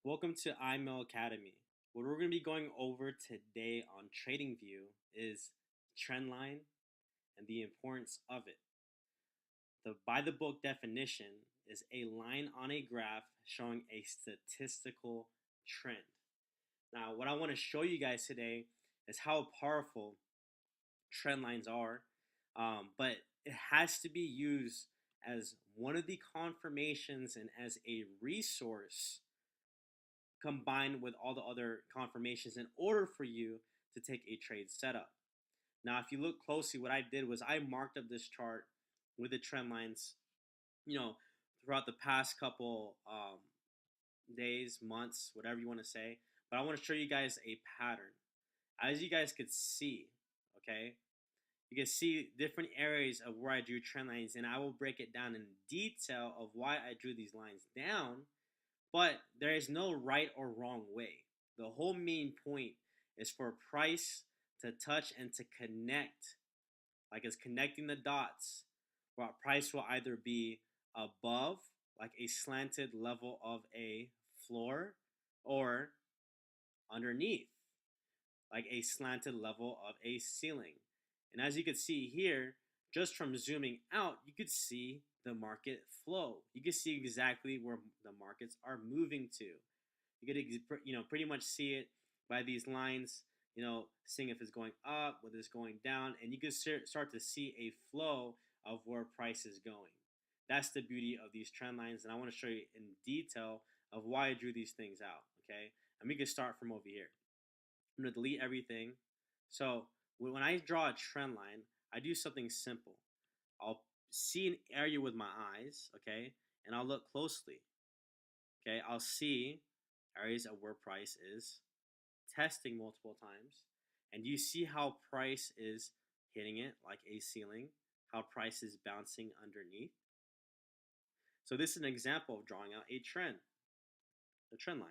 Welcome to iMail Academy. What we're going to be going over today on TradingView is trendline and the importance of it. The by the book definition is a line on a graph showing a statistical trend. Now, what I want to show you guys today is how powerful trend lines are, but it has to be used as one of the confirmations and as a resource combined with all the other confirmations in order for you to take a trade setup. Now, if you look closely, what I did was I marked up this chart with the trend lines, you know, throughout the past couple days, months, whatever you want to say. But I want to show you guys a pattern. As you guys could see, okay, you can see different areas of where I drew trend lines, and I will break it down in detail of why I drew these lines down. But there is no right or wrong way. The whole main point is for price to touch and to connect, like it's connecting the dots, where price will either be above, like a slanted level of a floor, or underneath, like a slanted level of a ceiling. And as you can see here, just from zooming out, you could see the market flow. You can see exactly where the markets are moving to. You could, pretty much see it by these lines, seeing if it's going up, whether it's going down, and you can start to see a flow of where price is going. That's the beauty of these trend lines, and I want to show you in detail of why I drew these things out, okay? And we can start from over here. I'm going to delete everything. So when I draw a trend line, I do something simple. I'll see an area with my eyes, okay, and I'll look closely. Okay, I'll see areas of where price is testing multiple times, and you see how price is hitting it like a ceiling, how price is bouncing underneath. So this is an example of drawing out a trend line.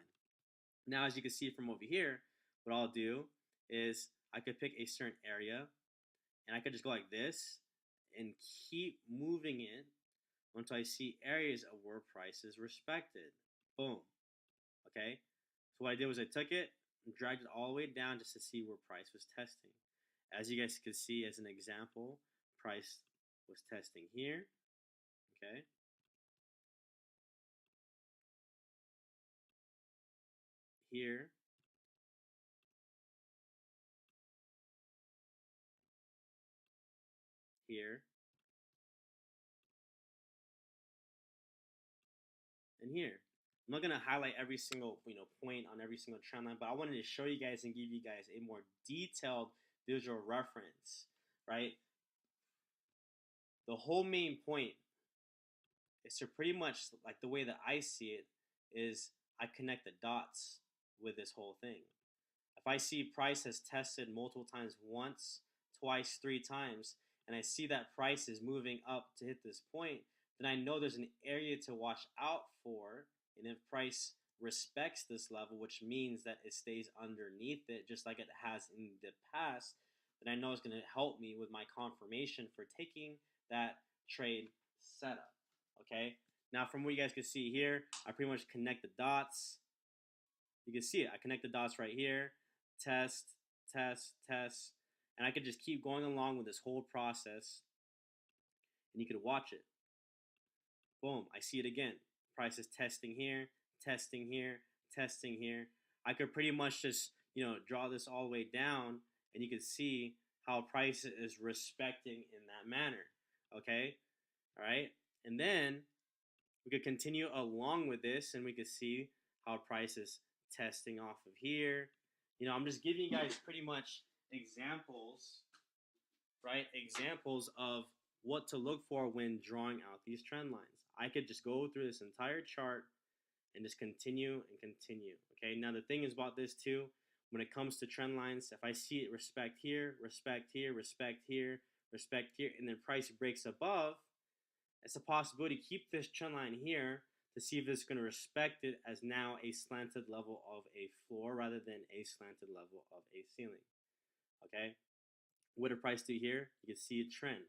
Now, as you can see from over here, what I'll do is I could pick a certain area, and I could just go like this and keep moving it until I see areas of where price is respected. Boom. Okay. So what I did was I took it and dragged it all the way down just to see where price was testing. As you guys can see, as an example, price was testing here. Okay. Here. Here. And here. I'm not gonna highlight every single point on every single trend line, but I wanted to show you guys and give you guys a more detailed visual reference, right? The whole main point is to pretty much, like, the way that I see it is I connect the dots with this whole thing. If I see price has tested multiple times, once, twice, three times, and I see that price is moving up to hit this point, then I know there's an area to watch out for. And if price respects this level, which means that it stays underneath it, just like it has in the past, then I know it's going to help me with my confirmation for taking that trade setup. Okay. Now, from what you guys can see here, I pretty much connect the dots. You can see it. I connect the dots right here. Test, test, test. And I could just keep going along with this whole process. And you could watch it. Boom. I see it again. Price is testing here, testing here, testing here. I could pretty much just, draw this all the way down. And you can see how price is respecting in that manner. Okay. All right. And then we could continue along with this, and we could see how price is testing off of here. I'm just giving you guys pretty much examples, right? Examples of what to look for when drawing out these trend lines. I could just go through this entire chart and just continue and continue. Okay, now the thing is about this too, when it comes to trend lines, if I see it respect here, respect here, respect here, respect here, and then price breaks above, it's a possibility to keep this trend line here to see if it's going to respect it as now a slanted level of a floor rather than a slanted level of a ceiling. Okay, what did price do here? You can see a trend.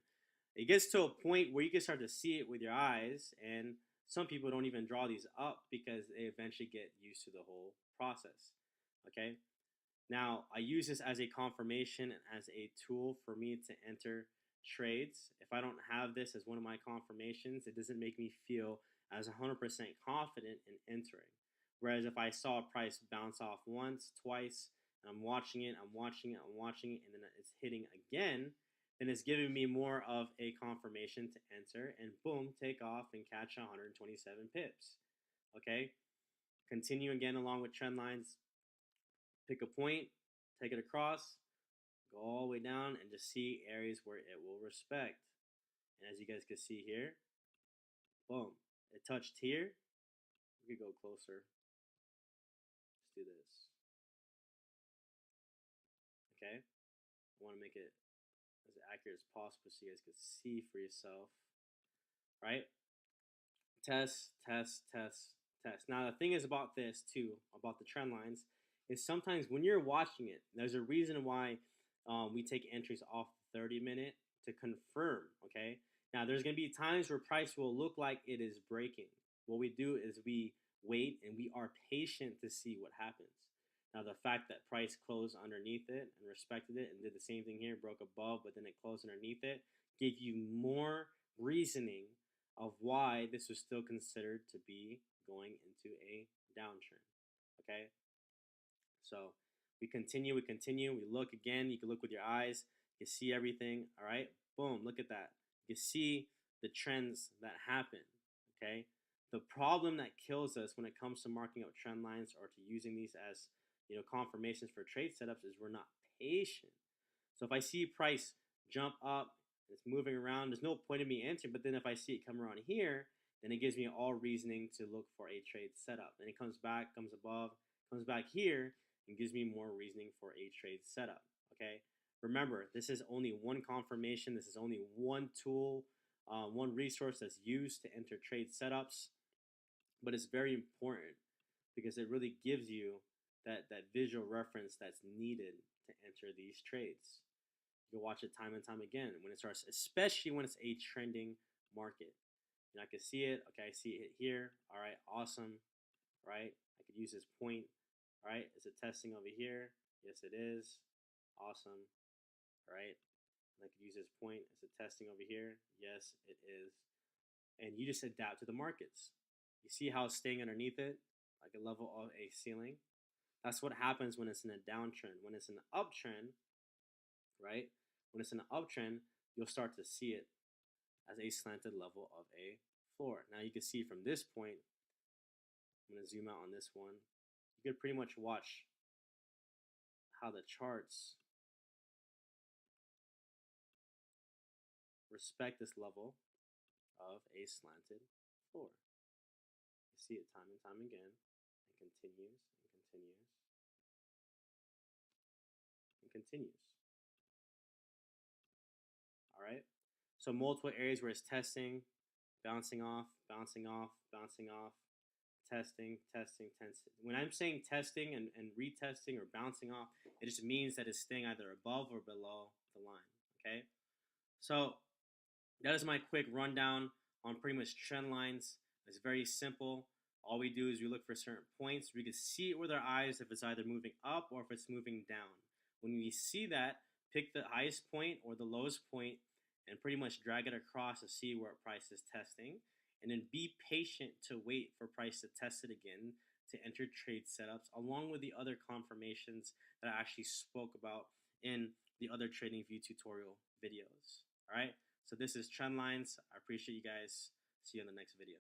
It gets to a point where you can start to see it with your eyes, and Some people don't even draw these up because they eventually get used to the whole process. Okay. Now, I use this as a confirmation and as a tool for me to enter trades. If I don't have this as one of my confirmations, it doesn't make me feel as 100% confident in entering. Whereas if I saw a price bounce off once, twice, and I'm watching it, I'm watching it, I'm watching it, and then it's hitting again, then it's giving me more of a confirmation to enter and boom, take off and catch 127 pips. Okay? Continue again along with trend lines. Pick a point, take it across, go all the way down, and just see areas where it will respect. And as you guys can see here, boom, it touched here. We could go closer. Let's do this. Okay, I want to make it as accurate as possible so you guys can see for yourself. Right? Test, test, test, test. Now the thing is about this too, about the trend lines, is sometimes when you're watching it, there's a reason why we take entries off 30-minute to confirm. Okay. Now there's gonna be times where price will look like it is breaking. What we do is we wait and we are patient to see what happens. Now the fact that price closed underneath it and respected it and did the same thing here, broke above, but then it closed underneath it, give you more reasoning of why this was still considered to be going into a downtrend. Okay, so we continue, we look again. You can look with your eyes, you see everything. All right, boom, look at that. You see the trends that happen. Okay, the problem that kills us when it comes to marking out trend lines or to using these as confirmations for trade setups is we're not patient. So if I see price jump up, it's moving around, there's no point in me entering. But then if I see it come around here, then it gives me all reasoning to look for a trade setup. Then it comes back, comes above, comes back here, and gives me more reasoning for a trade setup. Okay. Remember, this is only one confirmation. This is only one tool, one resource that's used to enter trade setups. But it's very important because it really gives you that visual reference that's needed to enter these trades. You'll watch it time and time again when it starts, especially when it's a trending market. I can see it. Okay, I see it here. All right, awesome. Right, I could use this point. All right, is it testing over here? Yes, it is. Awesome. All right, and I could use this point. Is it testing over here? Yes, it is. And you just adapt to the markets. You see how it's staying underneath it, like a level of a ceiling. That's what happens when it's in a downtrend. When it's in an uptrend, right? When it's in an uptrend, you'll start to see it as a slanted level of a floor. Now you can see from this point, I'm going to zoom out on this one. You could pretty much watch how the charts respect this level of a slanted floor. You see it time and time again, and continues and continues and continues. All right. So multiple areas where it's testing, bouncing off, bouncing off, bouncing off, testing, testing, testing. When I'm saying testing and retesting or bouncing off, it just means that it's staying either above or below the line. Okay. So that is my quick rundown on pretty much trend lines. It's very simple. All we do is we look for certain points. We can see it with our eyes if it's either moving up or if it's moving down. When we see that, pick the highest point or the lowest point and pretty much drag it across to see where price is testing. And then be patient to wait for price to test it again to enter trade setups, along with the other confirmations that I actually spoke about in the other TradingView tutorial videos. All right. So this is Trend Lines. I appreciate you guys. See you in the next video.